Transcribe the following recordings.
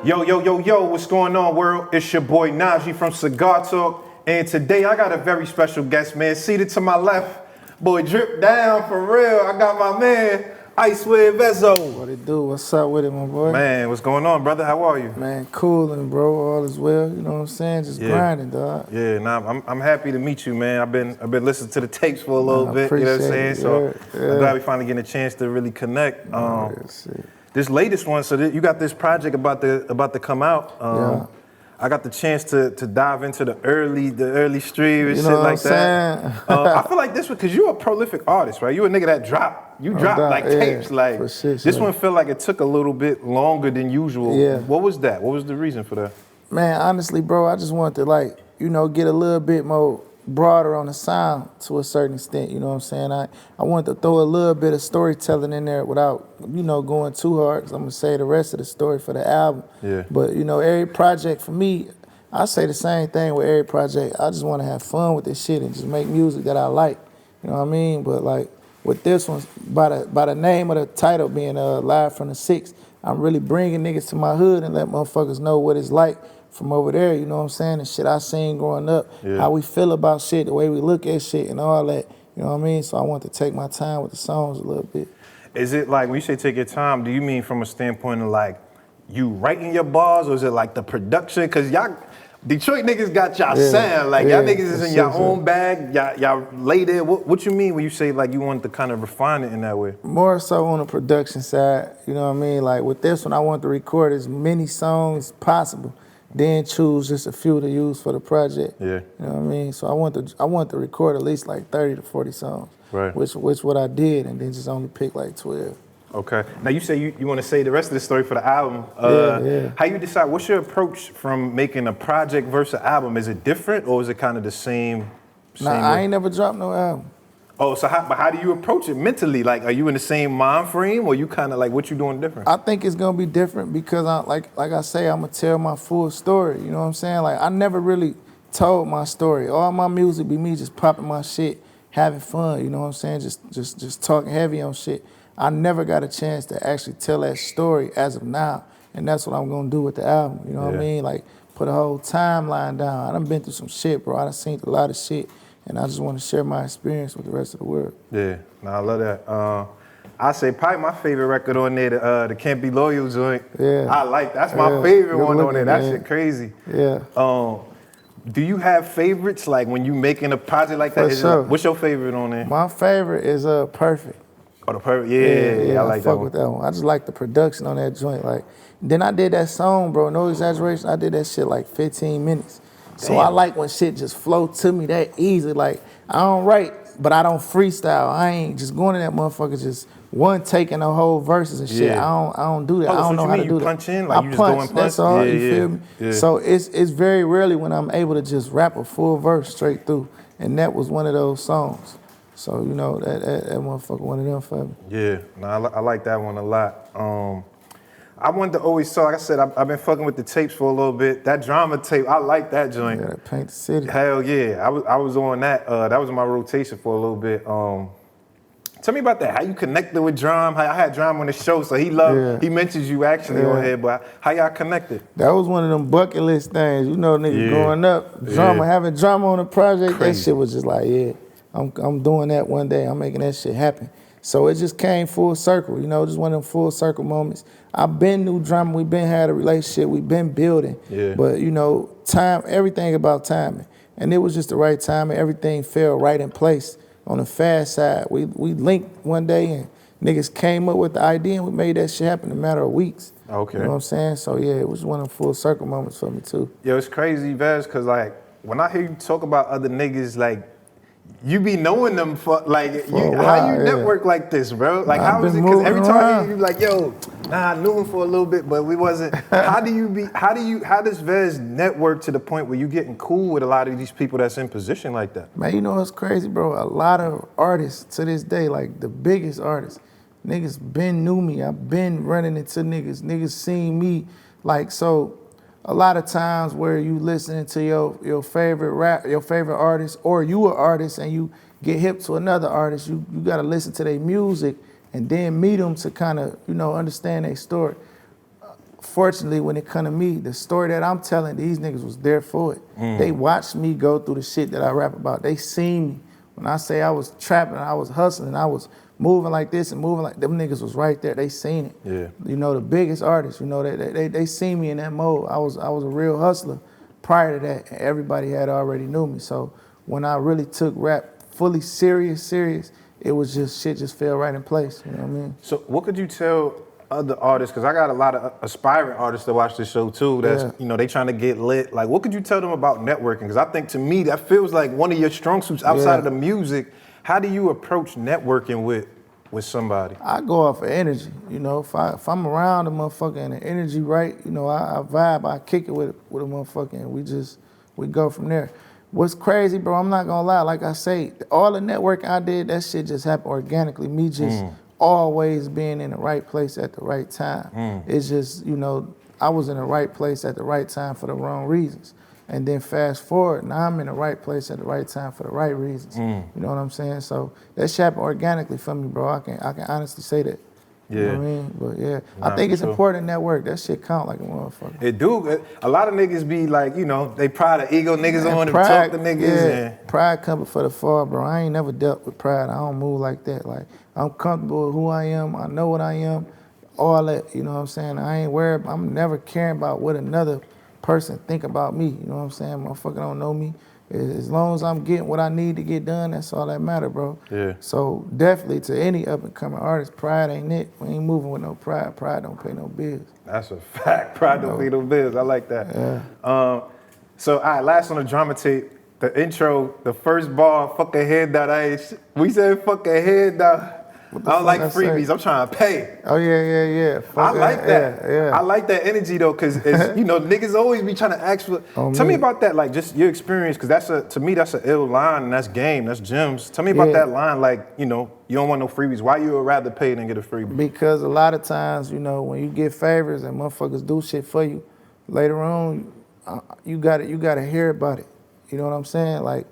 Yo, what's going on, world? It's your boy Najee from Cigar Talk, and today I got a very special guest, man. Seated to my left, boy, drip down for real. I got my man, Icewear Vezzo. What it do? What's up with it, my boy? Man, what's going on, brother? How are you? Man, coolin', bro. All is well. You know what I'm saying? Just grinding, dog. Yeah, nah, I'm happy to meet you, man. I've been listening to the tapes for a little bit. You know what I'm saying? So I'm glad we finally getting a chance to really connect. This latest one, so you got this project about to come out. I got the chance to dive into the early stream and shit like that. I feel like this one, cause you're a prolific artist, right? You a nigga that drop like tapes. Like this one feel like it took a little bit longer than usual. Yeah. What was that? What was the reason for that? Man, honestly, bro, I just wanted to get a little bit more broader on the sound to a certain extent, you know what I'm saying? I wanted to throw a little bit of storytelling in there without, going too hard, because I'm going to say the rest of the story for the album. Yeah. But, every project for me, I say the same thing with every project. I just want to have fun with this shit and just make music that I like, you know what I mean? But like with this one, by the name of the title being Live from the Six, I'm really bringing niggas to my hood and let motherfuckers know what it's like from over there, you know what I'm saying? The shit I seen growing up, how we feel about shit, the way we look at shit and all that, you know what I mean? So I want to take my time with the songs a little bit. Is it like, when you say take your time, do you mean from a standpoint of like, you writing your bars, or is it like the production? Cause y'all, Detroit niggas got y'all sound, like y'all niggas is in your own bag, y'all lay there. What you mean when you say like you want to kind of refine it in that way? More so on the production side, you know what I mean? Like with this one, I want to record as many songs as possible, then choose just a few to use for the project. Yeah. You know what I mean? So I want to record at least like 30 to 40 songs. Right. Which what I did, and then just only pick like 12. Okay. Now you say you want to say the rest of the story for the album. How you decide, what's your approach from making a project versus an album? Is it different or is it kind of the same? Nah, I ain't never dropped no album. Oh, so how do you approach it mentally? Like, are you in the same mind frame, or you kind of like, what you doing different? I think it's gonna be different because like I say, I'm gonna tell my full story. You know what I'm saying? Like I never really told my story. All my music be me just popping my shit, having fun. You know what I'm saying? Just talking heavy on shit. I never got a chance to actually tell that story as of now, and that's what I'm gonna do with the album. You know what I mean? Like put a whole timeline down. I done been through some shit, bro. I done seen a lot of shit. And I just want to share my experience with the rest of the world. Yeah, no, I love that. I say probably my favorite record on there, the Can't Be Loyal joint. Yeah. I like that's my favorite one on there. That shit crazy. Yeah. Do you have favorites like when you making a project like that? What's your favorite on there? My favorite is Perfect. Oh, the Perfect. Yeah, I like that one. With that one. I just like the production on that joint. Like, then I did that song, bro. No exaggeration. I did that shit like 15 minutes. So I like when shit just flow to me that easy. Like, I don't write, but I don't freestyle. I ain't just going to that motherfucker just one taking the whole verses and shit. I don't do that. I don't know how to do that. You punch in? Like, I punch. That's all. You feel me? Yeah. So it's very rarely when I'm able to just rap a full verse straight through. And that was one of those songs. So, that motherfucker one of them for me. Yeah, no, I like that one a lot. I wanted to always talk, like I said, I've been fucking with the tapes for a little bit. That drama tape, I like that joint. Yeah, that Paint the City. Hell yeah, I was on that. That was my rotation for a little bit. Tell me about that, how you connected with Drum. I had Drum on the show, so he mentions you actually on here, but how y'all connected? That was one of them bucket list things. Nigga, growing up, having drama on a project, that shit was just like, I'm doing that one day. I'm making that shit happen. So it just came full circle, just one of them full circle moments. I've been knew drama, we been had a relationship, we been building. Yeah. But time, everything about timing. And it was just the right time and everything fell right in place on the fast side. We linked one day and niggas came up with the idea and we made that shit happen in a matter of weeks. Okay. You know what I'm saying? So yeah, it was one of them full circle moments for me too. Yo, it's crazy, Vez, cause like, when I hear you talk about other niggas, like, you be knowing them for like how you network like this, bro? Like how is it? Because every time you be like, yo, I knew him for a little bit, but we wasn't. How does Vez network to the point where you getting cool with a lot of these people that's in position like that? Man, what's crazy, bro? A lot of artists to this day, like the biggest artists, niggas been knew me. I've been running into niggas. Niggas seen me, like so. A lot of times where you listening to your favorite your favorite artist, or you an artist and you get hip to another artist, you gotta listen to their music and then meet them to kind of, understand their story. fortunately, when it come to me, the story that I'm telling, these niggas was there for it. They watched me go through the shit that I rap about. They seen me. When I say I was trapping, I was hustling, I was moving like this and moving like, them niggas was right there. They seen it. Yeah. You know, the biggest artists, you know, they seen me in that mode. I was a real hustler prior to that. And everybody had already knew me. So when I really took rap fully serious, it was just, shit just fell right in place. You know what I mean? So what could you tell other artists, because I got a lot of aspiring artists that watch this show too, that's, you know, they trying to get lit. Like, what could you tell them about networking? Because I think to me, that feels like one of your strong suits outside of the music. How do you approach networking with somebody? I go off of energy, you know. If I'm around a motherfucker and the energy right, you know, I vibe, I kick it with a motherfucker and we go from there. What's crazy, bro, I'm not gonna lie, like I say, all the networking I did, that shit just happened organically. Me just always being in the right place at the right time. It's just, you know, I was in the right place at the right time for the wrong reasons. And then fast forward, now I'm in the right place at the right time for the right reasons. You know what I'm saying? So that shit happened organically for me, bro. I can honestly say that. Yeah. You know what I mean? But yeah, Nah, I think it's sure. important to network. That shit count like a motherfucker. It do. A lot of niggas be like, you know, they pride of ego niggas on and talk to niggas. And pride coming for the fall, bro. I ain't never dealt with pride. I don't move like that. Like, I'm comfortable with who I am. I know what I am. All that, you know what I'm saying? I ain't worried. I'm never caring about what another person think about me. You know what I'm saying? Motherfucker don't know me. As long as I'm getting what I need to get done, that's all that matter, bro. Yeah. So definitely to any up and coming artist, pride ain't it. We ain't moving with no pride. Pride don't pay no bills. That's a fact. Pride don't pay no bills. I like that. Yeah. So, all right, last on the drama tape, the intro, the first bar, fuck a head down. We said fuck a head down. I don't like freebies. I'm trying to pay. Oh, yeah. I like that. Yeah. I like that energy, though, because, you know, niggas always be trying to ask for... Tell me about that, like, just your experience, because to me, that's an ill line, and that's game, that's gems. Tell me about that line, like, you know, you don't want no freebies. Why you would rather pay than get a freebie? Because a lot of times, you know, when you get favors and motherfuckers do shit for you, later on, you gotta hear about it. You know what I'm saying? Like,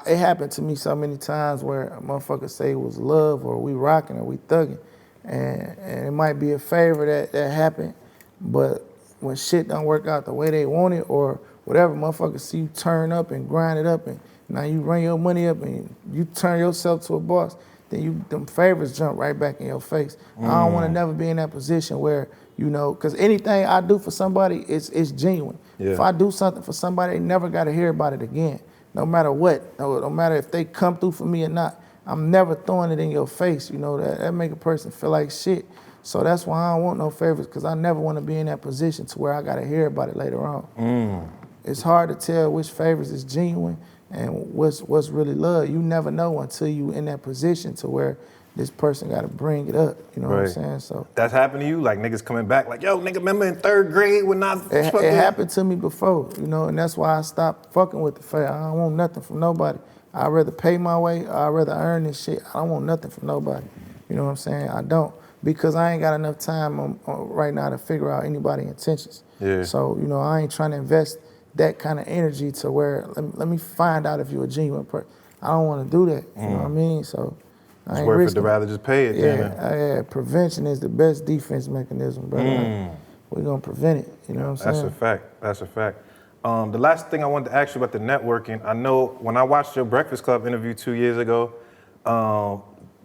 it happened to me so many times where a motherfucker say it was love or we rocking or we thugging. And it might be a favor that happened, but when shit don't work out the way they want it or whatever, motherfuckers see you turn up and grind it up and now you run your money up and you turn yourself to a boss, then them favors jump right back in your face. I don't want to never be in that position where, you know, because anything I do for somebody, it's genuine. Yeah. If I do something for somebody, they never got to hear about it again. No matter what, no matter if they come through for me or not, I'm never throwing it in your face. You know, that make a person feel like shit. So that's why I don't want no favors, because I never want to be in that position to where I got to hear about it later on. It's hard to tell which favors is genuine and what's really love. You never know until you in that position to where this person got to bring it up. You know what I'm saying? So that's happened to you? Like niggas coming back like, yo, nigga, remember in 3rd grade when I It happened to me before, you know, and that's why I stopped fucking with the favor. I don't want nothing from nobody. I'd rather pay my way, or I'd rather earn this shit. I don't want nothing from nobody. You know what I'm saying? I don't, because I ain't got enough time right now to figure out anybody's intentions. Yeah. So, you know, I ain't trying to invest that kind of energy to where, let me find out if you're a genuine person. I don't want to do that, you know what I mean? So it's worth it to rather just pay it. Yeah, prevention is the best defense mechanism, brother. We're gonna prevent it, you know what I'm saying? That's a fact. The last thing I wanted to ask you about the networking, I know when I watched your Breakfast Club interview 2 years ago,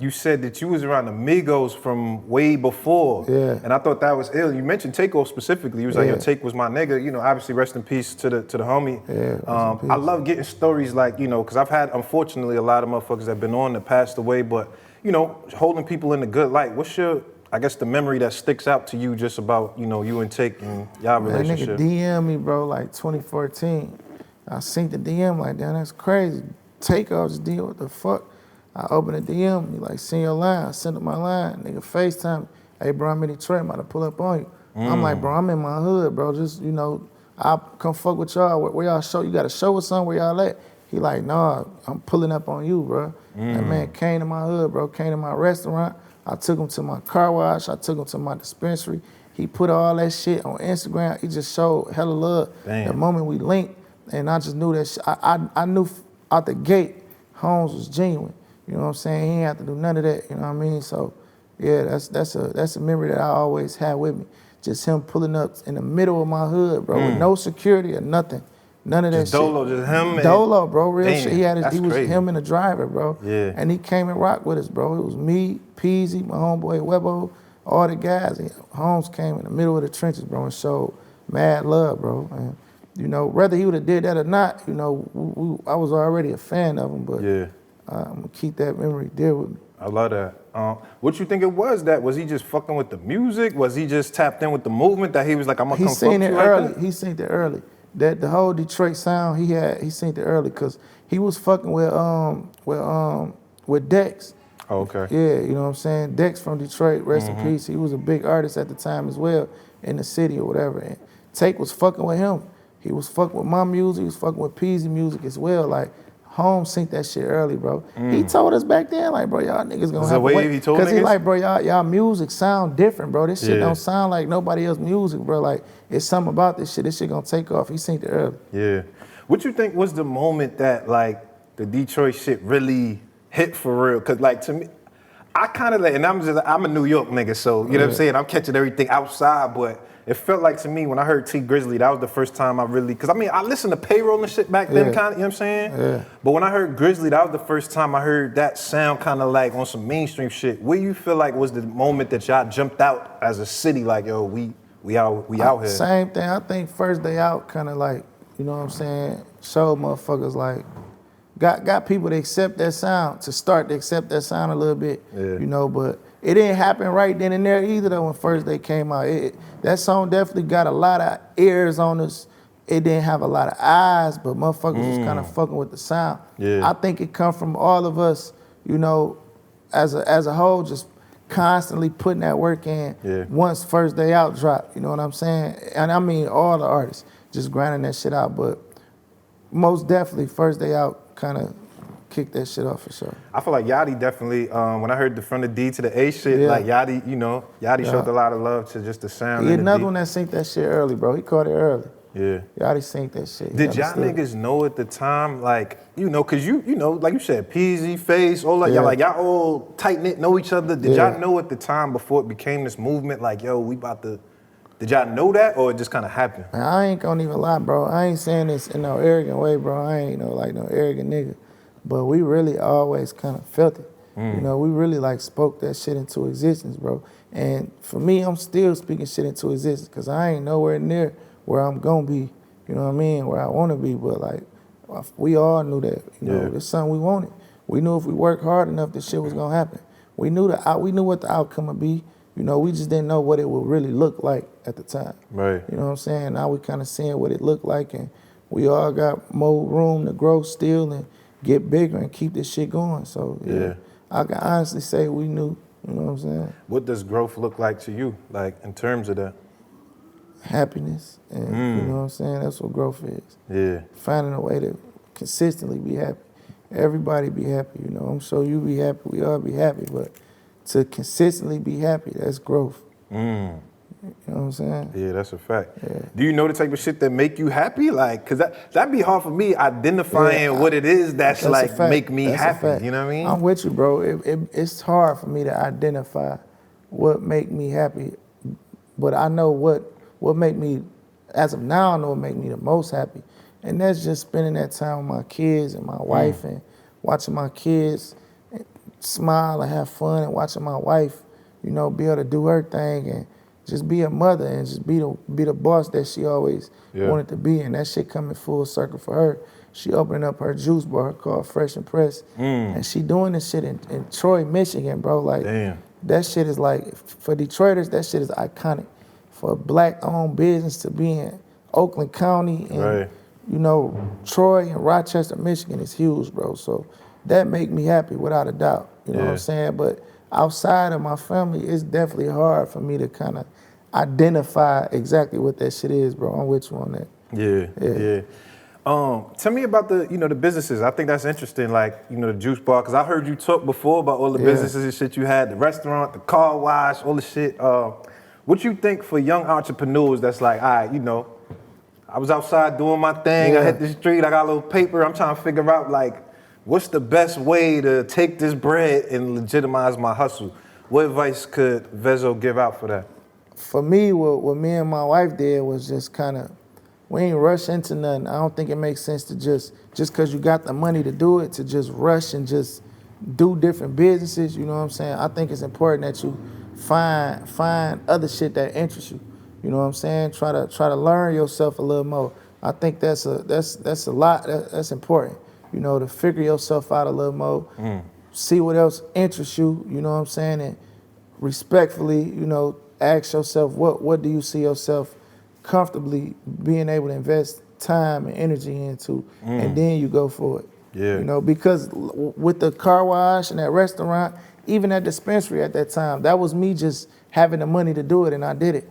you said that you was around the Migos from way before. Yeah. And I thought that was ill. You mentioned Takeoff specifically. You was like, yo, Take was my nigga. You know, obviously rest in peace to the homie. Yeah, I love getting stories like, you know, because I've had, unfortunately, a lot of motherfuckers that have been on that passed away, but, you know, holding people in a good light. What's your, I guess, the memory that sticks out to you just about, you know, you and Take and y'all relationship? That nigga DM me, bro, like 2014. I seen the DM like, damn, that's crazy. Takeoff just DM, what the fuck? I opened the DM, he like, send your line. I sent him my line. Nigga FaceTime, hey, bro, I'm in Detroit, I'm about to pull up on you. I'm like, bro, I'm in my hood, bro. Just, you know, I'll come fuck with y'all. Where y'all show? You got a show or something? Where y'all at? He like, nah, I'm pulling up on you, bro. That man came to my hood, bro, came to my restaurant. I took him to my car wash. I took him to my dispensary. He put all that shit on Instagram. He just showed hella love. Damn. The moment we linked, and I just knew that I knew out the gate, Holmes was genuine. You know what I'm saying? He ain't have to do none of that. You know what I mean? So, yeah, that's a memory that I always had with me. just him pulling up in the middle of my hood, bro, with no security or nothing. None of that just Dolo, shit. Just him? Dolo, bro, real damn, shit. He was him and the driver, bro. Yeah. And he came and rocked with us, bro. It was me, Peasy, my homeboy Webbo, all the guys. And Holmes came in the middle of the trenches, bro, and showed mad love, bro. And, you know, whether he would have did that or not, you know, I was already a fan of him, but yeah. I'm going to keep that memory dear with me. I love that. What you think it was that? Was he just fucking with the music? Was he just tapped in with the movement that he was like, I'm going to come fuck you like that? He seen it early. That the whole Detroit sound he seen it early because he was fucking with Dex. Oh, okay. Yeah, you know what I'm saying? Dex from Detroit, rest in peace. He was a big artist at the time as well in the city or whatever. And Take was fucking with him. He was fucking with my music. He was fucking with Peasy music as well. Like, Holmes synced that shit early, bro. He told us back then, like, bro, y'all niggas gonna have to wait. He told niggas? Because he like, bro, y'all music sound different, bro. This shit don't sound like nobody else's music, bro. Like, it's something about this shit. This shit gonna take off. He synced it early. Yeah. What you think was the moment that, like, the Detroit shit really hit for real? Because, like, to me, I kind of, like, and I'm a New York nigga, so, you know what I'm saying? I'm catching everything outside, but it felt like to me when I heard T Grizzly, that was the first time I really, because I mean, I listened to Payroll and shit back then, kind of, you know what I'm saying? Yeah. But when I heard Grizzly, that was the first time I heard that sound kind of like on some mainstream shit. What do you feel like was the moment that y'all jumped out as a city, like, yo, we out here? Same thing. I think First Day Out kind of like, you know what I'm saying, showed motherfuckers like, got people to accept that sound, to start to accept that sound a little bit, you know, but it didn't happen right then and there either though when First Day came out. That song definitely got a lot of ears on us. It didn't have a lot of eyes, but motherfuckers was kind of fucking with the sound. Yeah. I think it come from all of us, you know, as a whole, just constantly putting that work in once First Day Out dropped, you know what I'm saying? And I mean all the artists just grinding that shit out, but most definitely First Day Out kind of kick that shit off for sure. I feel like Yachty definitely, when I heard the from the D to the A shit, like Yachty, you know, Yachty showed a lot of love to just the sound. He another one that synced that shit early, bro. He caught it early. Yeah. Yachty synced that shit. Did y'all niggas know at the time, like, you know, cause you know, like you said, Peasy, Face, all that, y'all all tight knit, know each other. Did y'all know at the time before it became this movement, like, yo, we about to, did y'all know that or it just kind of happened? Man, I ain't gonna even lie, bro. I ain't saying this in no arrogant way, bro. I ain't no arrogant nigga. But we really always kind of felt it. You know, we really like spoke that shit into existence, bro. And for me, I'm still speaking shit into existence because I ain't nowhere near where I'm gonna be, you know what I mean, where I wanna be. But like, we all knew that, you know, it's something we wanted. We knew if we worked hard enough, this shit was gonna happen. We knew what the outcome would be. You know, we just didn't know what it would really look like at the time. Right. You know what I'm saying? Now we kind of seeing what it looked like, and we all got more room to grow still and get bigger and keep this shit going. So yeah, I can honestly say we knew. You know what I'm saying? What does growth look like to you, like in terms of that? Happiness, and you know what I'm saying? That's what growth is. Yeah. Finding a way to consistently be happy. Everybody be happy, you know. I'm sure you be happy, we all be happy, but to consistently be happy, that's growth. You know what I'm saying? Yeah, that's a fact. Yeah. Do you know the type of shit that make you happy? Like, cause that'd be hard for me identifying what it is that's like make me happy. You know what I mean? I'm with you, bro. It's hard for me to identify what make me happy, but I know what make me, as of now, I know what make me the most happy. And that's just spending that time with my kids and my wife and watching my kids smile and have fun and watching my wife, you know, be able to do her thing and just be a mother and just be the boss that she always wanted to be. And that shit coming full circle for her. She opening up her juice bar called Fresh and Press. And she doing this shit in Troy, Michigan, bro. Like, that shit is like, for Detroiters, that shit is iconic. For a black-owned business to be in Oakland County and, you know, Troy and Rochester, Michigan is huge, bro. So that make me happy without a doubt. You know what I'm saying? But outside of my family, it's definitely hard for me to kind of identify exactly what that shit is, bro. I'm with you on that. Yeah. Tell me about the businesses. I think that's interesting, like, you know, the juice bar, because I heard you talk before about all the businesses and shit you had, the restaurant, the car wash, all the shit. What you think for young entrepreneurs that's like, all right, you know, I was outside doing my thing, I hit the street, I got a little paper, I'm trying to figure out, like, what's the best way to take this bread and legitimize my hustle? What advice could Vezzo give out for that? for me, what me and my wife did was just kind of, we ain't rush into nothing. I don't think it makes sense to just because you got the money to do it, to just rush and just do different businesses. You know what I'm saying? I think it's important that you find other shit that interests you. You know what I'm saying? Try to learn yourself a little more. I think that's a lot. That's important. You know, to figure yourself out a little more. See what else interests you. You know what I'm saying? And respectfully, you know, ask yourself what do you see yourself comfortably being able to invest time and energy into, and then you go for it. Yeah. You know, because with the car wash and that restaurant, even that dispensary at that time, that was me just having the money to do it, and I did it.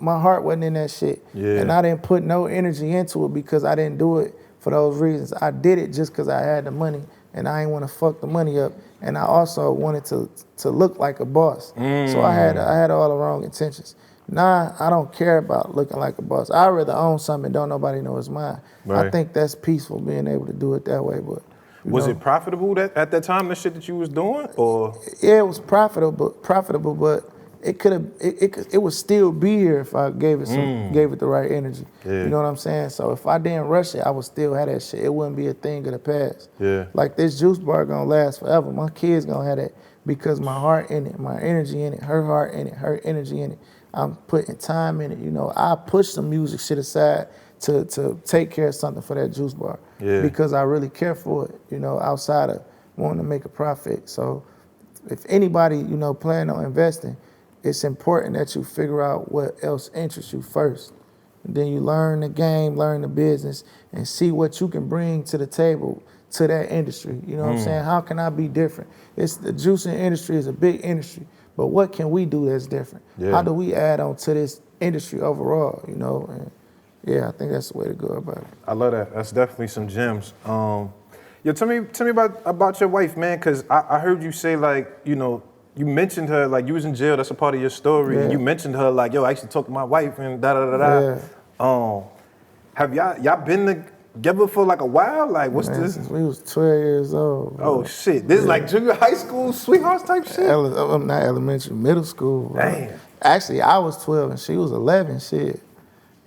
My heart wasn't in that shit. Yeah. And I didn't put no energy into it because I didn't do it for those reasons. I did it just because I had the money, and I didn't want to fuck the money up. And I also wanted to look like a boss. So I had all the wrong intentions. Nah, I don't care about looking like a boss. I'd rather own something and don't nobody know it's mine. Right. I think that's peaceful, being able to do it that way. But was it profitable at that time, the shit that you was doing, or? Yeah, it was profitable, but it would still be here if I gave it the right energy. Yeah. You know what I'm saying? So if I didn't rush it, I would still have that shit. It wouldn't be a thing of the past. Yeah. Like this juice bar gonna last forever. My kids gonna have that because my heart in it, my energy in it, her heart in it, her energy in it. I'm putting time in it. You know, I push some music shit aside to take care of something for that juice bar. Yeah. Because I really care for it, you know, outside of wanting to make a profit. So if anybody, you know, plan on investing, it's important that you figure out what else interests you first. And then you learn the game, learn the business, and see what you can bring to the table to that industry. You know what I'm saying? How can I be different? It's the juicing industry is a big industry, but what can we do that's different? Yeah. How do we add on to this industry overall, you know? And yeah, I think that's the way to go about it. I love that. That's definitely some gems. Yo, tell me about your wife, man, because I heard you say, like, you know, you mentioned her, like, you was in jail, that's a part of your story, and you mentioned her, like, yo, I actually talked to my wife and da-da-da-da. Yeah. Have y'all been together for, like, a while? Like, what's this? Since we was 12 years old. Bro. Oh, shit. This is like junior high school sweethearts type shit? I'm not elementary, middle school. Bro. Damn. Actually, I was 12 and she was 11, shit.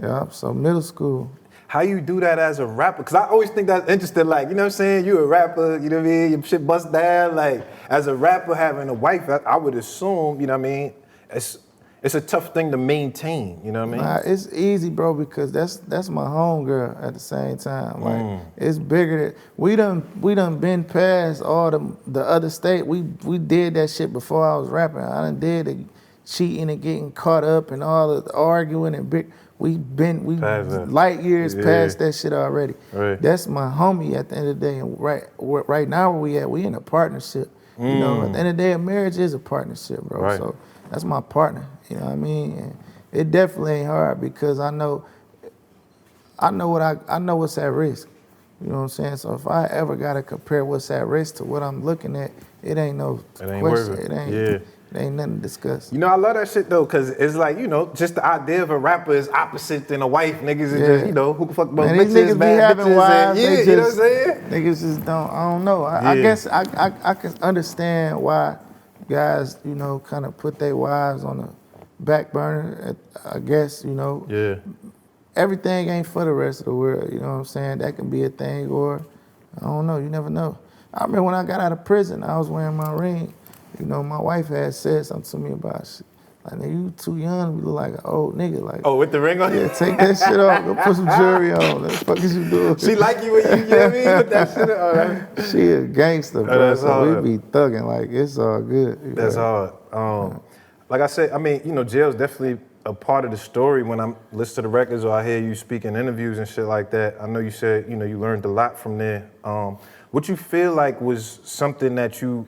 Yeah, so middle school. How you do that as a rapper? Because I always think that's interesting. Like, you know what I'm saying? You a rapper, you know what I mean? Your shit bust down. Like, as a rapper having a wife, I would assume, you know what I mean? It's a tough thing to maintain, you know what I mean? Nah, it's easy, bro, because that's my homegirl at the same time. Like, it's bigger than, we done been past all the other state. We did that shit before I was rapping. I done did the cheating and getting caught up and all the arguing and big. We light years past that shit already. Right. That's my homie at the end of the day. And right now where we at, we in a partnership. You know, at the end of the day, a marriage is a partnership, bro. Right. So that's my partner. You know what I mean? And it definitely ain't hard because I know what's at risk. You know what I'm saying? So if I ever gotta compare what's at risk to what I'm looking at, it ain't no question. It ain't nothing to discuss. You know, I love that shit though, cause it's like, you know, just the idea of a rapper is opposite than a wife. Niggas is just, you know, who can fuck about bitches, these niggas be having bitches, wives, and, you know what I'm saying? Niggas just don't, I don't know. I guess I can understand why guys, you know, kind of put their wives on the back burner, I guess, you know. Yeah. Everything ain't for the rest of the world, you know what I'm saying? That can be a thing, or I don't know, you never know. I remember when I got out of prison, I was wearing my ring. You know, my wife had said something to me about shit. Like, nigga, you too young, you look like an old nigga. Like, oh, with the ring on? Yeah, take that shit off, go put some jewelry on. What the fuck is you doing? She like you when you know what I mean? Put that shit on. She a gangster, bro. That's so hard. we be thugging, like, it's all good. That's hard. Like I said, I mean, you know, jail's definitely a part of the story when I'm listening to the records or I hear you speak in interviews and shit like that. I know you said, you know, you learned a lot from there. What you feel like was something that you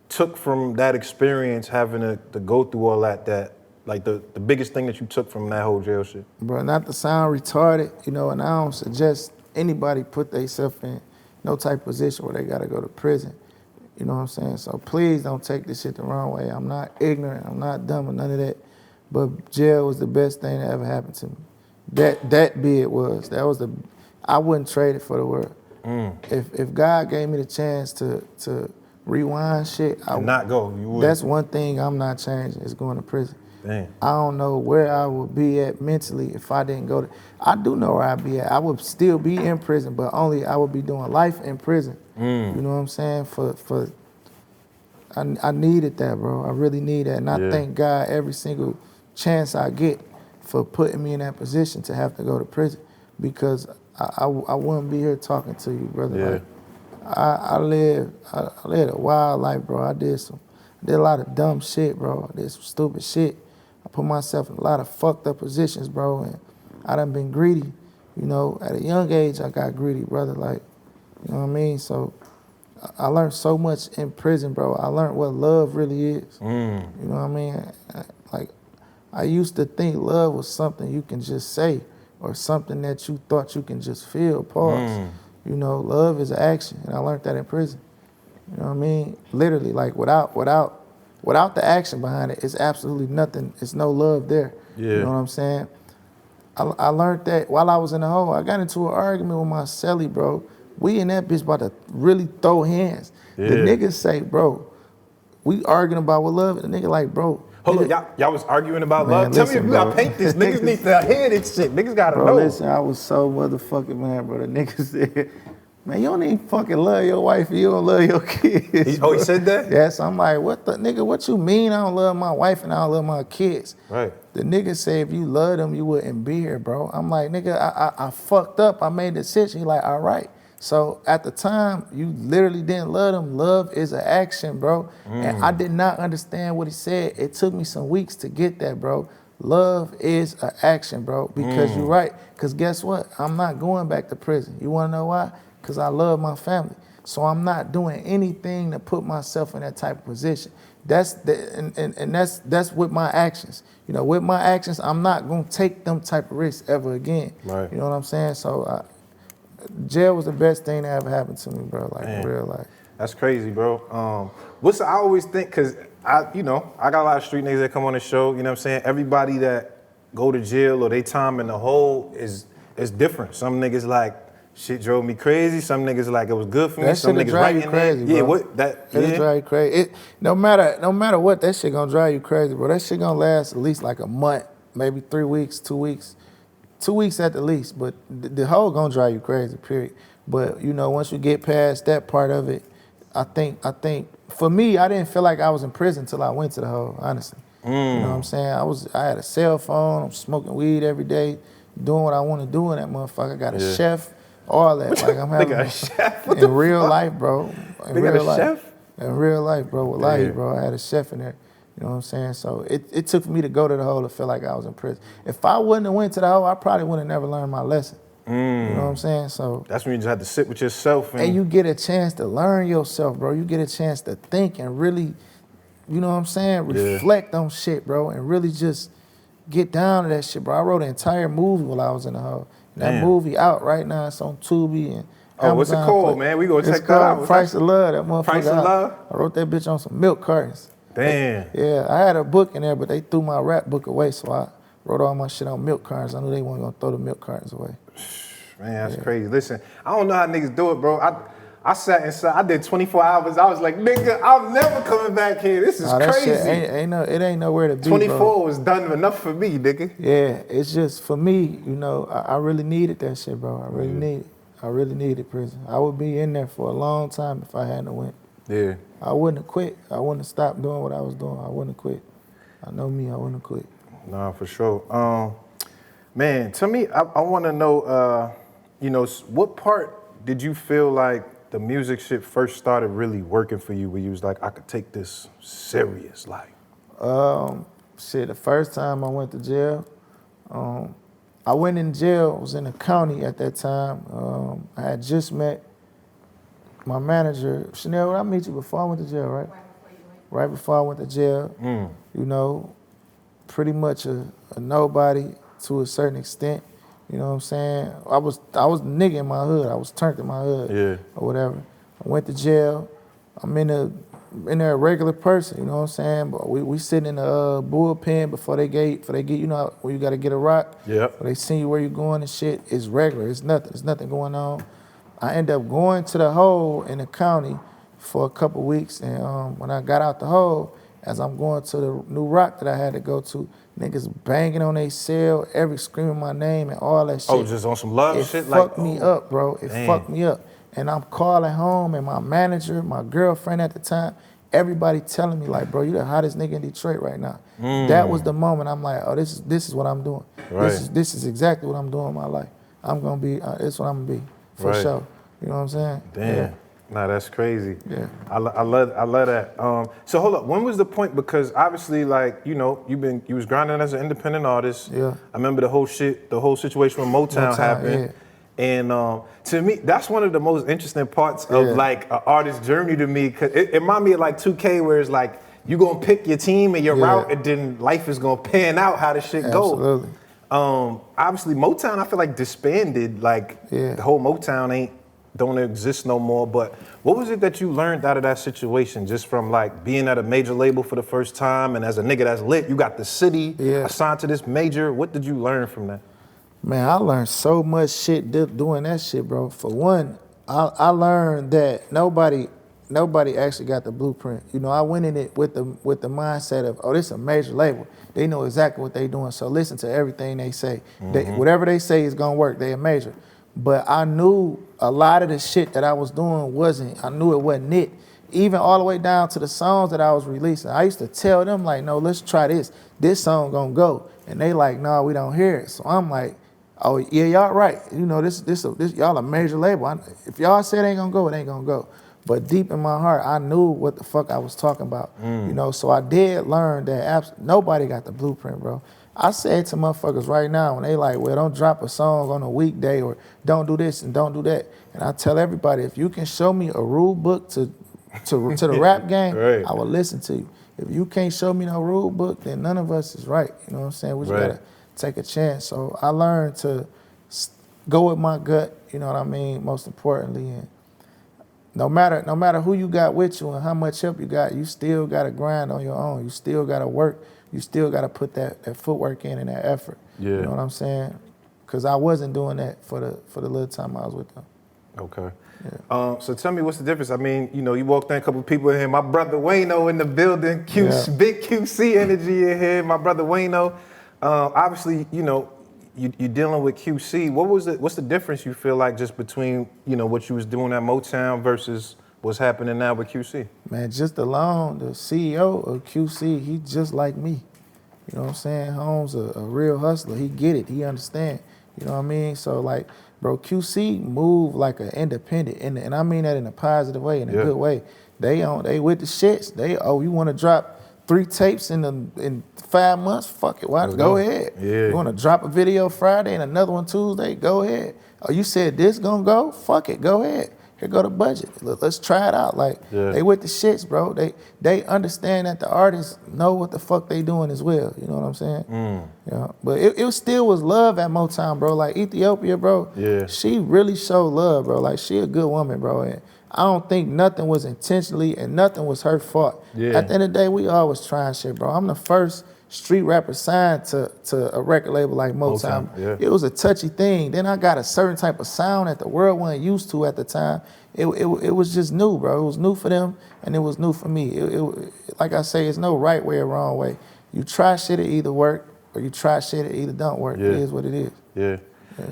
took from that experience, having to go through all that, like the biggest thing that you took from that whole jail shit? Bro, not to sound retarded, you know, and I don't suggest anybody put themselves in no type of position where they gotta go to prison. You know what I'm saying? So please don't take this shit the wrong way. I'm not ignorant, I'm not dumb or none of that. But jail was the best thing that ever happened to me. That be it was. I wouldn't trade it for the world. If God gave me the chance to rewind shit, I would not go. You would. That's one thing I'm not changing, is going to prison. Damn. I don't know where I would be at mentally if I didn't go to. I do know where I'd be at. I would still be in prison, but only I would be doing life in prison. You know what I'm saying? I needed that, bro. I really need that, and I thank God every single chance I get for putting me in that position to have to go to prison, because I wouldn't be here talking to you, brother. Yeah. Like, I lived a wild life, bro. I did a lot of dumb shit, bro. I did some stupid shit. I put myself in a lot of fucked up positions, bro, and I done been greedy. You know, at a young age, I got greedy, brother. Like, you know what I mean? So I learned so much in prison, bro. I learned what love really is. You know what I mean? Like, I used to think love was something you can just say or something that you thought you can just feel, pause. You know, love is action, and I learned that in prison. You know what I mean? Literally, like without the action behind it, it's absolutely nothing. It's no love there. Yeah. You know what I'm saying? I learned that while I was in the hole. I got into an argument with my celly, bro. We in that bitch about to really throw hands. The niggas say, bro, we arguing about what love, and the nigga like, bro. Hold up, y'all was arguing about love? Tell me if you gotta paint this. Niggas need to hear this shit. Niggas gotta know. Listen, I was so motherfucking mad, bro. The nigga said, man, you don't even fucking love your wife, you don't love your kids. He said that? Yes, I'm like, what the nigga, what you mean I don't love my wife and I don't love my kids? Right. The nigga say if you love them, you wouldn't be here, bro. I'm like, nigga, I fucked up. I made a decision. He like, all right. So at the time, you literally didn't love them. Love is an action, bro. And I did not understand what he said. It took me some weeks to get that, bro. Love is an action, bro, because you're right. Because guess what? I'm not going back to prison. You want to know why? Because I love my family. So I'm not doing anything to put myself in that type of position. That's with my actions. You know, with my actions, I'm not going to take them type of risks ever again. Right. You know what I'm saying? So jail was the best thing that ever happened to me, bro, like in real life. That's crazy, bro. I always think, cause I got a lot of street niggas that come on the show, you know what I'm saying? Everybody that go to jail or they time in the hole is different. Some niggas like, shit drove me crazy. Some niggas like, it was good for me. Some niggas drive you crazy, bro. Yeah, what, that, It'll drive you crazy. No matter what, that shit gonna drive you crazy, bro. That shit gonna last at least like a month, maybe 3 weeks, 2 weeks. 2 weeks at the least, but the whole gonna drive you crazy, period. But you know, once you get past that part of it, I think for me, I didn't feel like I was in prison until I went to the hole, honestly. You know what I'm saying? I had a cell phone, I'm smoking weed every day, doing what I want to do in that motherfucker. I got a chef, all that. Like I'm having a chef? in real life, bro. In They got real a life. chef? In real life, bro, wallahi, bro. I had a chef in there. You know what I'm saying? So it took for me to go to the hole to feel like I was in prison. If I wouldn't have went to the hole, I probably would have never learned my lesson. You know what I'm saying? So that's when you just have to sit with yourself. And you get a chance to learn yourself, bro. You get a chance to think and really, you know what I'm saying, reflect on shit, bro, and really just get down to that shit, bro. I wrote an entire movie while I was in the hole. That movie out right now. It's on Tubi and Amazon. What's it called, man? We gonna check that out. Price of Love. That motherfucker. Price of Love? I wrote that bitch on some milk cartons. Damn. Yeah, I had a book in there, but they threw my rap book away, so I wrote all my shit on milk cartons. I knew they weren't gonna throw the milk cartons away. Man, that's crazy. Listen, I don't know how niggas do it, bro. I sat inside, I did 24 hours. I was like, nigga, I'm never coming back here. This is crazy. Shit it ain't nowhere to be, 24 bro. was done enough for me, nigga. Yeah, it's just, for me, you know, I really needed that shit, bro. I really need it. I really needed prison. I would be in there for a long time if I hadn't went. Yeah. I wouldn't have quit. I wouldn't have stopped doing what I was doing. I wouldn't have quit. I know me, I wouldn't have quit. Nah, for sure. Man, tell me, I want to know, you know, what part did you feel like the music shit first started really working for you, where you was like, I could take this serious, like? The first time I went to jail, I went in jail, I was in the county at that time. I had just met my manager. Chanel, did I meet you before I went to jail, right? Right before I went to jail. You know, pretty much a nobody to a certain extent. You know what I'm saying? I was the nigga in my hood. I was turned in my hood or whatever. I went to jail. I'm in there a regular person, you know what I'm saying? But we sitting in the bullpen before they get, you know, where you got to get a rock. Yep. They see you where you're going and shit. It's regular. It's nothing. There's nothing going on. I end up going to the hole in the county for a couple weeks, and when I got out the hole, as I'm going to the New Rock that I had to go to, niggas banging on their cell, screaming my name and all that shit. Oh, just on some love shit? It fucked me up, bro. It fucked me up. And I'm calling home, and my manager, my girlfriend at the time, everybody telling me like, bro, you the hottest nigga in Detroit right now. That was the moment I'm like, oh, this is what I'm doing. Right. This is exactly what I'm doing in my life. I'm gonna be, it's what I'm gonna be, for sure. You know what I'm saying? Damn. Yeah. Nah, that's crazy. Yeah. I love that. So hold up, when was the point? Because obviously, like, you know, you was grinding as an independent artist. Yeah. I remember the whole situation when Motown happened. Yeah. And to me, that's one of the most interesting parts of like an artist's journey to me. Cause it reminded me of like 2K, where it's like you gonna pick your team and your route, and then life is gonna pan out how the shit go. Absolutely. Obviously, Motown, I feel like disbanded. Like the whole Motown don't exist no more. But what was it that you learned out of that situation, just from like being at a major label for the first time, and as a nigga that's lit, you got the city assigned to this major. What did you learn from that? Man, I learned so much shit doing that shit, bro. For one, I learned that nobody actually got the blueprint. You know, I went in it with the mindset of, oh, this is a major label. They know exactly what they doing, so listen to everything they say. Whatever they say is gonna work. They a major. But I knew a lot of the shit that I was doing I knew it wasn't it. Even all the way down to the songs that I was releasing. I used to tell them like, no, let's try this. This song gonna go. And they like, no, we don't hear it. So I'm like, oh yeah, y'all right. You know, this y'all a major label. If y'all say it ain't gonna go, it ain't gonna go. But deep in my heart, I knew what the fuck I was talking about. You know, so I did learn that nobody got the blueprint, bro. I say to motherfuckers right now when they like, well, don't drop a song on a weekday, or don't do this and don't do that. And I tell everybody, if you can show me a rule book to the rap game, I will listen to you. If you can't show me no rule book, then none of us is right. You know what I'm saying? We just gotta take a chance. So I learned to go with my gut, you know what I mean, most importantly. And no matter who you got with you and how much help you got, you still gotta grind on your own. You still gotta work. You still gotta put that footwork in and that effort. Yeah. You know what I'm saying? Because I wasn't doing that for the little time I was with them. Okay. Yeah. So tell me, what's the difference? I mean, you know, you walked in, a couple of people in here. My brother Wayno in the building. Big QC energy in here. My brother Wayno. Obviously, you know, you're dealing with QC. What's the difference you feel like just between, you know, what you was doing at Motown versus what's happening now with QC? Man, just alone, the CEO of QC, he just like me. You know what I'm saying? Holmes a real hustler. He get it. He understand. You know what I mean? So like, bro, QC move like an independent, and I mean that in a positive way, in a good way. They with the shits. You want to drop 3 tapes in 5 months? Fuck it, go ahead. Yeah. You want to drop a video Friday and another one Tuesday? Go ahead. Oh, you said this gonna go? Fuck it, go ahead. Here go the budget. Let's try it out. Like, they with the shits, bro. They understand that the artists know what the fuck they doing as well. You know what I'm saying? Yeah. But it still was love at Motown, bro. Like Ethiopia, bro. Yeah. She really showed love, bro. Like, she a good woman, bro. And I don't think nothing was intentionally and nothing was her fault. Yeah. At the end of the day, we always trying shit, bro. I'm the first street rapper signed to a record label like Motown. It was a touchy thing. Then I got a certain type of sound that the world wasn't used to at the time. It was just new, bro. It was new for them, and it was new for me. Like I say, it's no right way or wrong way. You try shit, it either work, or you try shit, it either don't work. It is what it is. Yeah.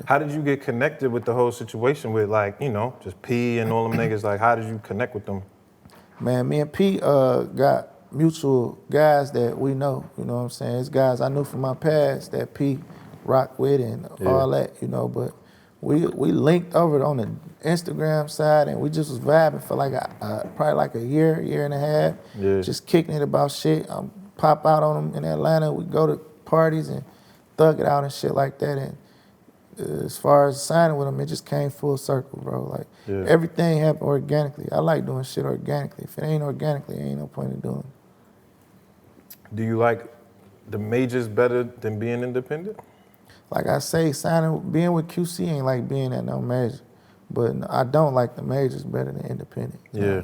How did you get connected with the whole situation with, like, you know, just P and all them niggas? Like, how did you connect with them? Man, me and P got mutual guys that we know, you know what I'm saying? It's guys I knew from my past that P rocked with and all that, you know, but we linked over on the Instagram side, and we just was vibing for like probably like a year and a half, just kicking it about shit. Pop out on them in Atlanta, we go to parties and thug it out and shit like that. And as far as signing with them, it just came full circle, bro. Like, everything happened organically. I like doing shit organically. If it ain't organically, ain't no point in doing it. Do you like the majors better than being independent? Like I say, being with QC ain't like being at no major. But I don't like the majors better than independent. Yeah.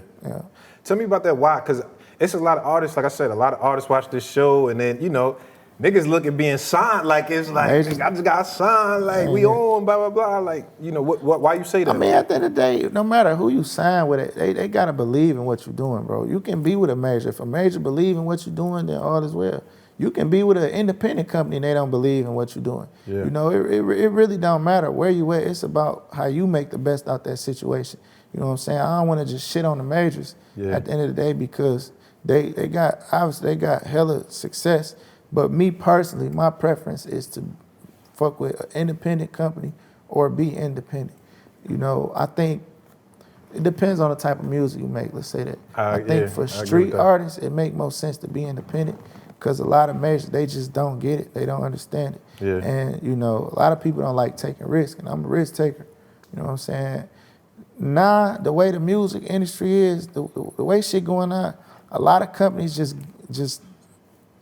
Tell me about that, why? Because it's a lot of artists, like I said, a lot of artists watch this show, and then, you know, niggas look at being signed like it's like, I just got signed, like we on, blah, blah, blah. Like, you know, why you say that? I mean, at the end of the day, no matter who you sign with it, they gotta believe in what you're doing, bro. You can be with a major. If a major believe in what you're doing, then all is well. You can be with an independent company and they don't believe in what you're doing. Yeah. You know, it really don't matter where you at. It's about how you make the best out that situation. You know what I'm saying? I don't want to just shit on the majors at the end of the day because they got hella success. But me personally, my preference is to fuck with an independent company or be independent. You know, I think it depends on the type of music you make, let's say that. I think for street artists, it make more sense to be independent because a lot of majors, they just don't get it. They don't understand it. Yeah. And, you know, a lot of people don't like taking risks, and I'm a risk taker. You know what I'm saying? Nah, the way the music industry is, the way shit going on, a lot of companies just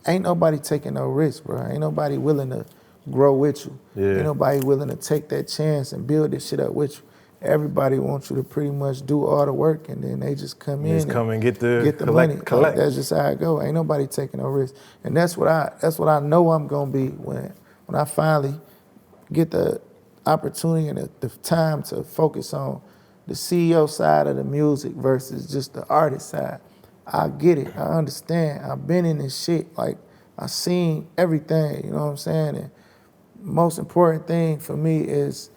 ain't nobody taking no risk, bro. Ain't nobody willing to grow with you. Yeah. Ain't nobody willing to take that chance and build this shit up with you. Everybody wants you to pretty much do all the work, and then they just come in and get the money. Collect. That's just how it go. Ain't nobody taking no risk, and that's what I know I'm gonna be when I finally get the opportunity and the time to focus on the CEO side of the music versus just the artist side. I get it. I understand. I've been in this shit. Like, I seen everything, you know what I'm saying? And most important thing for me is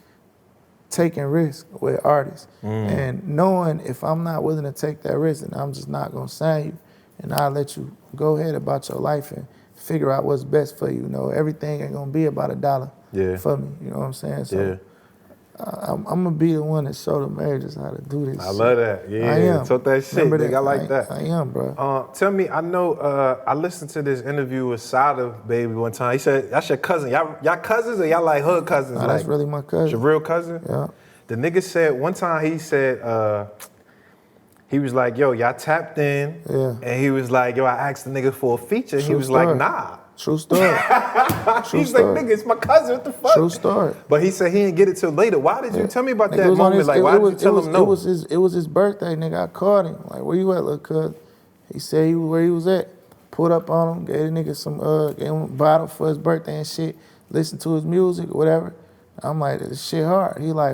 taking risks with artists and knowing if I'm not willing to take that risk, then I'm just not gonna sign you, and I'll let you go ahead about your life and figure out what's best for you. You know, everything ain't gonna be about $1 for me. You know what I'm saying? So I'm gonna be the one that show the majors how to do this. I love that. Yeah, I am. Talk that shit, nigga. I like that. I am, bro. Tell me, I know I listened to this interview with Sada Baby one time. He said, that's your cousin. Y'all cousins or y'all like hood cousins? Nah, that's really my cousin. Your real cousin? Yeah. The nigga said, one time he said, he was like, yo, y'all tapped in. Yeah. And he was like, yo, I asked the nigga for a feature. He was like, nah. True story. He's like, nigga, it's my cousin, what the fuck? True story. But he said he didn't get it till later. Why did you tell me about that moment? Like, why did you tell him no? It was his birthday, nigga. I called him. Like, where you at, little cuz? He said where he was at. Pulled up on him, gave the nigga some, gave him a bottle for his birthday and shit. Listened to his music or whatever. I'm like, this shit hard. He like,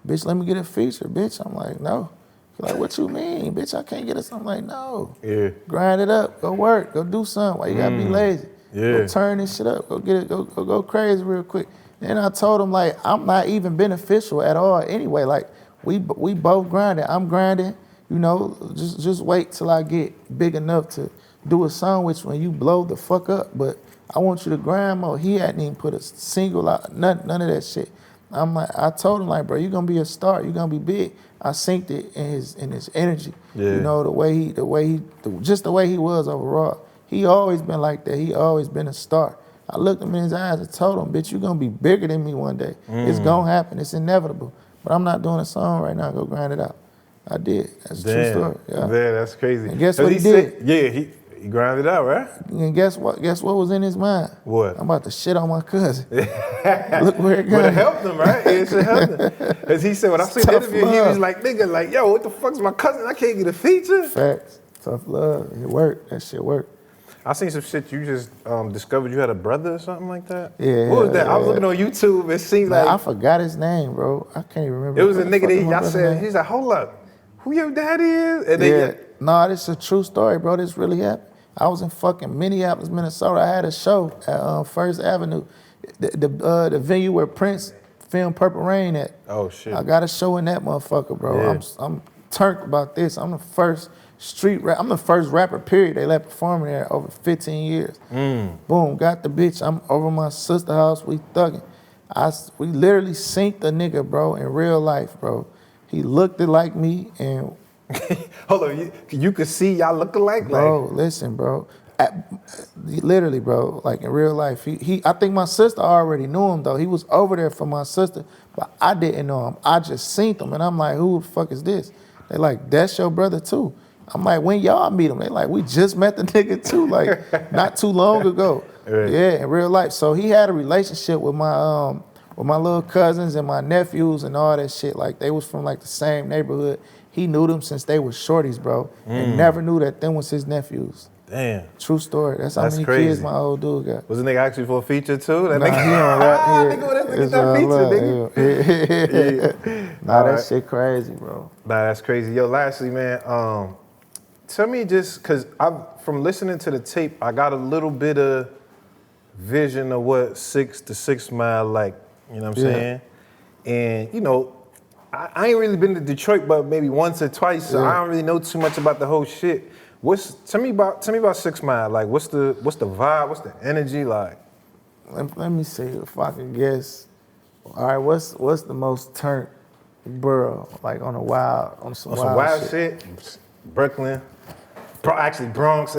bitch, let me get a feature, bitch. I'm like, no. He like, what you mean? Bitch, I can't get it. I'm like, no. Yeah. Grind it up. Go work. Go do something. Why you gotta be lazy? Yeah. Go turn this shit up. Go get it. Go crazy real quick. Then I told him, like, I'm not even beneficial at all anyway. Like, we both grinding. I'm grinding. You know, just wait till I get big enough to do a song with you when you blow the fuck up. But I want you to grind more. He hadn't even put a single out, none of that shit. I'm like, I told him, like, bro, you're gonna be a star. You're gonna be big. I synced it in his energy. Yeah. You know, the way he was overall. He always been like that. He always been a star. I looked him in his eyes and told him, bitch, you're gonna be bigger than me one day. It's gonna happen. It's inevitable. But I'm not doing a song right now. Go grind it out. I did. That's a true story. Yeah. That's crazy. And guess what he did? He grinded out, right? And guess what? Guess what was in his mind? What? I'm about to shit on my cousin. Look where it got. But it helped him, right? It should help him. As he said, when I seen the interview, he was like, nigga, like, yo, what the fuck's my cousin? I can't get a feature. Facts. Tough love. It worked. That shit worked. I seen some shit you just discovered you had a brother or something like that? Yeah. What was that? I was looking on YouTube. It seemed like... I forgot his name, bro. I can't even remember. It was a nigga that y'all said, he's like, hold up. Who your daddy is? And Nah, this is a true story, bro. This really happened. I was in fucking Minneapolis, Minnesota. I had a show at First Avenue, the venue where Prince filmed Purple Rain at. Oh, shit. I got a show in that motherfucker, bro. Yeah. I'm turned about this. I'm the first rapper, period. They let performing there over 15 years. Boom, got the bitch. I'm over my sister's house. We thugging. We literally synced the nigga, bro, in real life, bro. He looked like me and... Hold on, you could see y'all look alike? Bro, listen, bro. Literally, bro, like in real life. I think my sister already knew him, though. He was over there for my sister, but I didn't know him. I just seen him, and I'm like, who the fuck is this? They like, that's your brother, too. I'm like, when y'all meet him? They like, we just met the nigga, too, like, not too long ago. Right. Yeah, in real life. So he had a relationship with my little cousins and my nephews and all that shit. Like, they was from, like, the same neighborhood. He knew them since they were shorties, bro, and never knew that them was his nephews. Damn. True story. That's how many crazy. kids my old dude got. Was the nigga actually for a feature too? That Nah, nigga, he don't rap. nigga, let's look at that feature, nigga. Nah, that right. shit crazy, bro. Nah, that's crazy. Yo, lastly, man, tell me just, cause from listening to the tape, I got a little bit of vision of what 6 Mile like, you know what I'm saying? And, you know, I ain't really been to Detroit, but maybe once or twice, so I don't really know too much about the whole shit. Tell me about 6 Mile. Like, what's the vibe? What's the energy like? Let me see if I can guess. All right, what's the most turned borough, like on some wild shit? Brooklyn, actually Bronx.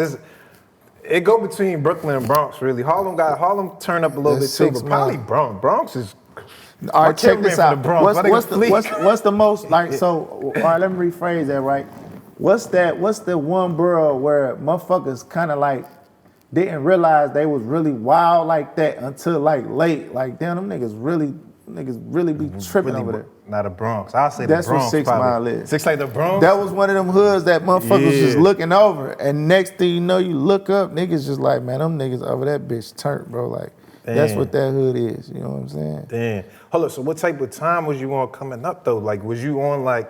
It go between Brooklyn and Bronx, really. Harlem turn up a little bit too, but probably Bronx. Bronx is. All right, check this out. What's the most like? So, all right, let me rephrase that. Right, what's the one borough where motherfuckers kind of like didn't realize they was really wild like that until like late? Like, damn, them niggas really be tripping over there. Not the Bronx. I'll say that's the Bronx. That's what 6 Mile is. Six like the Bronx? That was one of them hoods that motherfuckers was just looking over. And next thing you know, you look up, niggas just like, man, them niggas over that bitch turned, bro. Like, that's what that hood is. You know what I'm saying? Damn. Hold up, so what type of time was you on coming up, though? Like, was you on, like,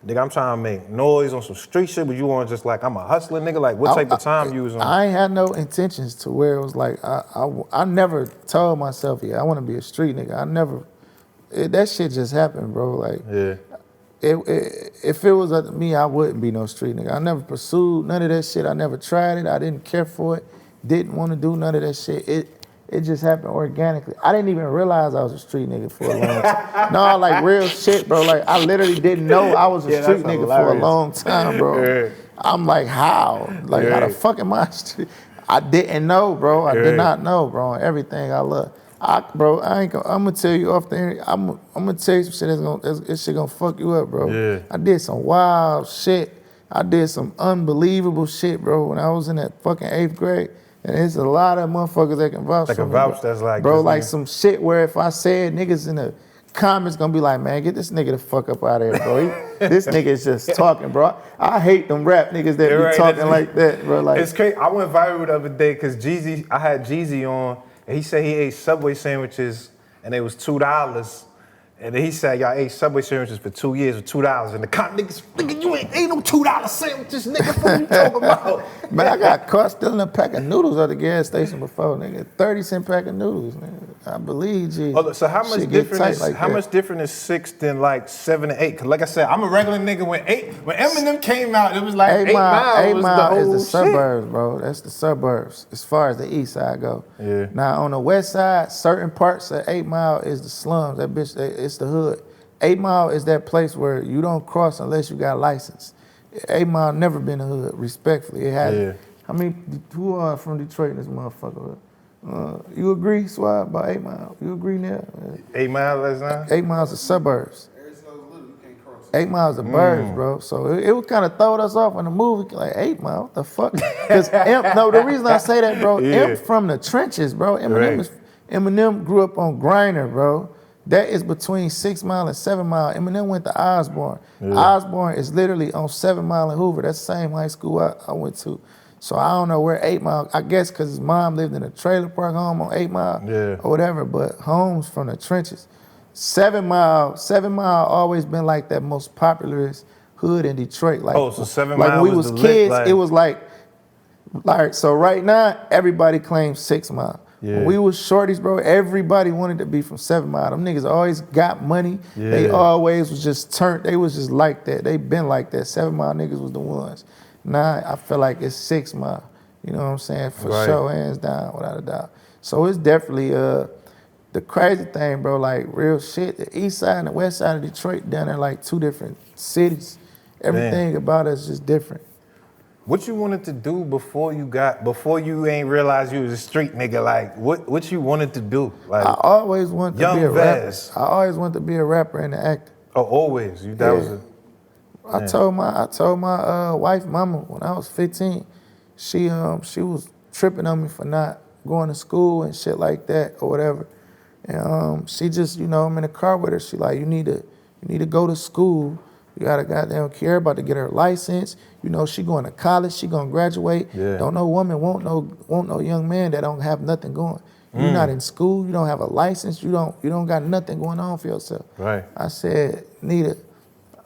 nigga, I'm trying to make noise on some street shit? Was you on just like, I'm a hustler, nigga? Like, what type of time you was on? I ain't had no intentions to where it was like, I never told myself, I want to be a street nigga. That shit just happened, bro. Like, if it was up to me, I wouldn't be no street nigga. I never pursued none of that shit. I never tried it. I didn't care for it. Didn't want to do none of that shit. It just happened organically. I didn't even realize I was a street nigga for a long time. No, like real shit, bro. Like I literally didn't know I was a street nigga for a long time, bro. I'm like, how? Like how the fuck am I street? I didn't know, bro. I did not know, bro. Everything I love. I'm gonna tell you off the air. I'm gonna tell you some shit this shit gonna fuck you up, bro. Yeah. I did some wild shit. I did some unbelievable shit, bro, when I was in that fucking 8th grade. And there's a lot of motherfuckers that can vouch for me, bro. That's like, bro, like some shit where if I said, niggas in the comments gonna be like, man, get this nigga the fuck up out of here, bro. This nigga is just talking, bro. I hate them rap niggas that be talking like that, bro. Like, it's crazy. I went viral the other day because I had Jeezy on, and he said he ate Subway sandwiches, and they was $2. And then he said, y'all ate Subway sandwiches for 2 years for $2. And the cop niggas, nigga, you ain't no $2 sandwiches, nigga. What you talking about? Man, I got caught stealing a pack of noodles at the gas station before, nigga. 30-cent pack of noodles, nigga. I believe you. Oh, so how much different is 6 than like 7 and 8? Cause like I said, I'm a regular nigga when Eminem came out, it was like 8 Mile. 8 Mile is the suburbs, bro. That's the suburbs as far as the east side go. Yeah. Now on the west side, certain parts of 8 Mile is the slums. That bitch, it's the hood. 8 Mile is that place where you don't cross unless you got a license. 8 Mile never been a hood, respectfully. It hasn't. Yeah. I mean, who are from Detroit in this motherfucker? You agree, Swab, about 8 Mile? You agree now? 8 Mile, that's not? 8 Mile's the suburbs. 8 Mile's the burbs, bro. So it would kind of throw us off in the movie, like 8 Mile, what the fuck? Because the reason I say that, bro, Imp from the trenches, bro. Eminem grew up on Griner, bro. That is between 6 Mile and 7 Mile. Eminem went to Osborne. Osborne is literally on 7 Mile and Hoover. That's the same high school I went to. So I don't know where 8 Mile, I guess because his mom lived in a trailer park home on 8 Mile or whatever, but homes from the trenches. 7 Mile always been like that most popularest hood in Detroit. Like, so 7 Mile like when we was kids, it was like, so right now, everybody claims 6 Mile. Yeah. When we was shorties, bro, everybody wanted to be from 7 Mile. Them niggas always got money. Yeah. They always was just turned, they was just like that. They been like that. 7 Mile niggas was the ones. Now I feel like it's 6 Mile. You know what I'm saying? For sure, hands down, without a doubt. So it's definitely the crazy thing, bro, like real shit. The east side and the west side of Detroit down there like two different cities. Everything about us is just different. What you wanted to do before you ain't realized you was a street nigga? Like, what you wanted to do? Like, I always wanted to be a rapper. Vez. I always wanted to be a rapper and an actor. Oh, always? I told my wife, mama, when I was 15, she was tripping on me for not going to school and shit like that or whatever. And she just, I'm in the car with her. She like, you need to go to school You gotta goddamn care about to get her license. You know, she going to college, she gonna graduate. Yeah. Don't no woman want no young man that don't have nothing going. You're not in school, you don't have a license, you don't got nothing going on for yourself. Right. I said, Nita,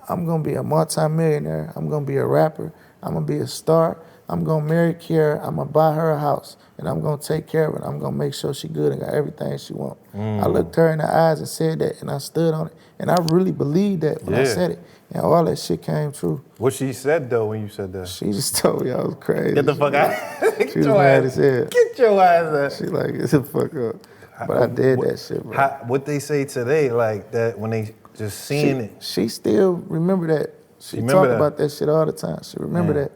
I'm gonna be a multi-millionaire, I'm gonna be a rapper, I'm gonna be a star, I'm gonna marry Kiara, I'm gonna buy her a house, and I'm gonna take care of her, and I'm gonna make sure she good and got everything she want. I looked her in the eyes and said that, and I stood on it. And I really believed that when I said it. And all that shit came true. What she said though when you said that? She just told me I was crazy. Get the fuck out. She was mad as hell. Get your ass out. She like, get the fuck up. But I did that shit, bro. What they say today, like that when they just seeing it. She still remember that. She talk about that shit all the time. She remember that.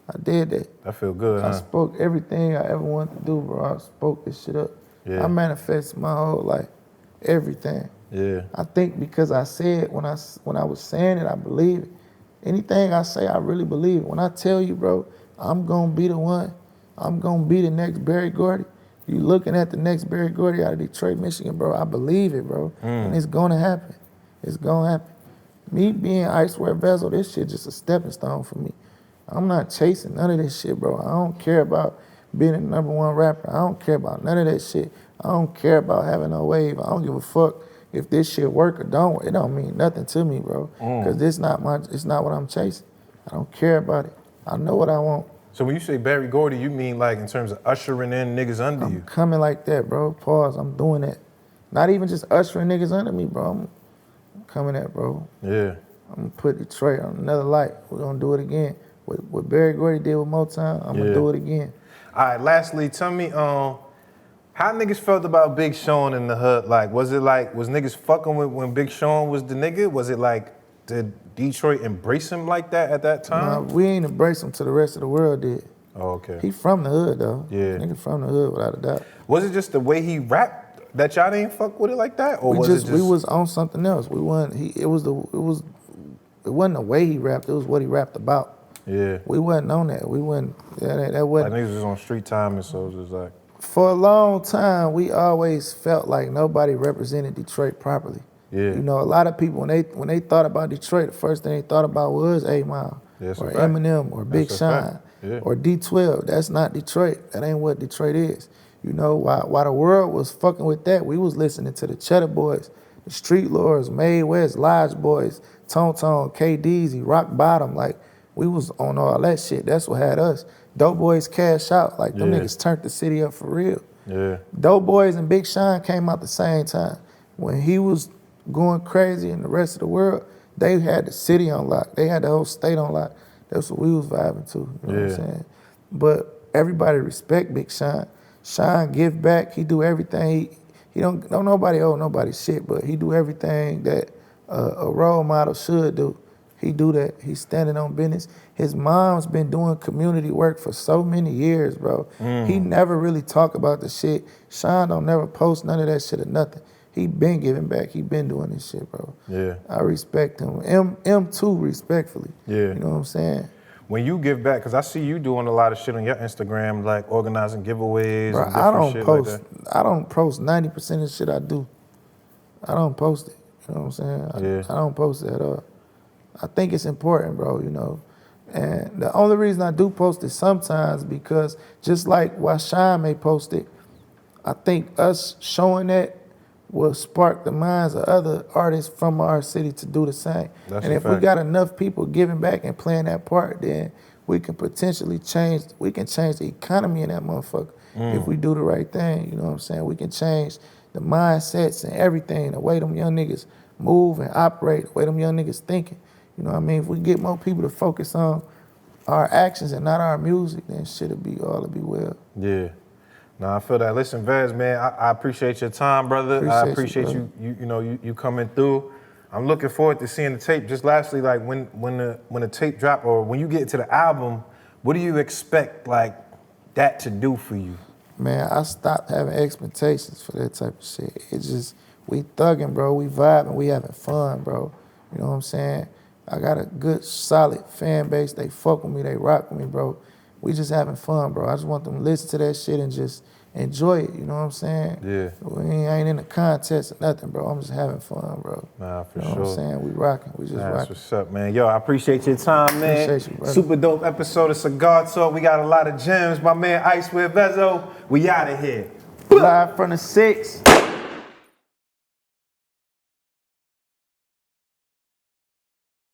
I did that. I feel good, I spoke everything I ever wanted to do, bro. I spoke this shit up. Yeah. I manifested my whole life, everything. Yeah. I think because I said when I was saying it, I believe it. Anything I say, I really believe it. When I tell you, bro, I'm gonna be the one. I'm gonna be the next Barry Gordy. You looking at the next Barry Gordy out of Detroit, Michigan, bro. I believe it, bro. And it's gonna happen. It's gonna happen. Me being Icewear Vezzo, this shit just a stepping stone for me. I'm not chasing none of this shit, bro. I don't care about being a #1 rapper. I don't care about none of that shit. I don't care about having no wave. I don't give a fuck if this shit work or don't work. It don't mean nothing to me, bro. Cause it's not what I'm chasing. I don't care about it. I know what I want. So when you say Barry Gordy, you mean like in terms of ushering in niggas under you? I'm coming like that, bro. Pause. I'm doing that. Not even just ushering niggas under me, bro. I'm coming at, bro. Yeah. I'm gonna put Detroit on another light. We're gonna do it again. What Barry Gordy did with Motown, I'm gonna do it again. All right, lastly, tell me, how niggas felt about Big Sean in the hood? Like, was niggas fucking with when Big Sean was the nigga? Was it like, did Detroit embrace him like that at that time? Nah, we ain't embrace him till the rest of the world did. Oh, okay. He from the hood, though. Yeah. Nigga from the hood, without a doubt. Was it just the way he rapped that y'all didn't fuck with it like that? Or was it just... We was on something else. We wasn't, it wasn't the way he rapped, it was what he rapped about. Yeah. We wasn't on that. We wasn't, that wasn't. Like niggas was on street time and so it was just like... For a long time, we always felt like nobody represented Detroit properly. Yeah. You know, a lot of people, when they thought about Detroit, the first thing they thought about was 8 Mile, or Eminem, or Big Sean, or D12. That's not Detroit. That ain't what Detroit is. You know, while the world was fucking with that, we was listening to the Cheddar Boys, the Street Lords, Mae West, Lodge Boys, Tone Tone, K-Deezy, Rock Bottom. Like, we was on all that shit. That's what had us. Dope Boys Cash Out. Like, them niggas turned the city up for real. Yeah. Dope Boys and Big Sean came out the same time. When he was going crazy in the rest of the world, they had the city on lock. They had the whole state on lock. That's what we was vibing to, you know what I'm saying? But everybody respect Big Sean. Sean give back, he do everything. He don't nobody owe nobody shit, but he do everything that a role model should do. He do that, he's standing on business. His mom's been doing community work for so many years, bro. He never really talk about the shit. Sean don't never post none of that shit or nothing. He been giving back, he been doing this shit, bro. Yeah. I respect him. M too, respectfully. Yeah. You know what I'm saying? When you give back, because I see you doing a lot of shit on your Instagram, like organizing giveaways Bro, and different shit like that. I don't post 90% of the shit I do. I don't post it. You know what I'm saying? I don't post it at all. I think it's important, bro, you know. And the only reason I do post it sometimes because just like why Sean may post it, I think us showing that will spark the minds of other artists from our city to do the same. That's and if we got enough people giving back and playing that part, then we can potentially change the economy in that motherfucker if we do the right thing, you know what I'm saying? We can change the mindsets and everything, the way them young niggas move and operate, the way them young niggas thinking. You know what I mean? If we get more people to focus on our actions and not our music, then shit'll be well. Yeah. No, I feel that. Listen, Vez, man, I appreciate your time, brother. I appreciate you coming through. I'm looking forward to seeing the tape. Just lastly, like when the tape drop or when you get to the album, what do you expect like that to do for you? Man, I stopped having expectations for that type of shit. It's just, we thugging, bro. We vibing, we having fun, bro. You know what I'm saying? I got a good, solid fan base. They fuck with me, they rock with me, bro. We just having fun, bro. I just want them to listen to that shit and just enjoy it, you know what I'm saying? Yeah. We ain't in a contest or nothing, bro. I'm just having fun, bro. Nah, for you know sure. what I'm saying? We rocking. We just That's rocking. what's up, man. Yo, I appreciate your time, man. Appreciate you, brother. Super dope episode of Cigar Talk. We got a lot of gems. My man Icewear Vezzo. We out of here. Live from the 6.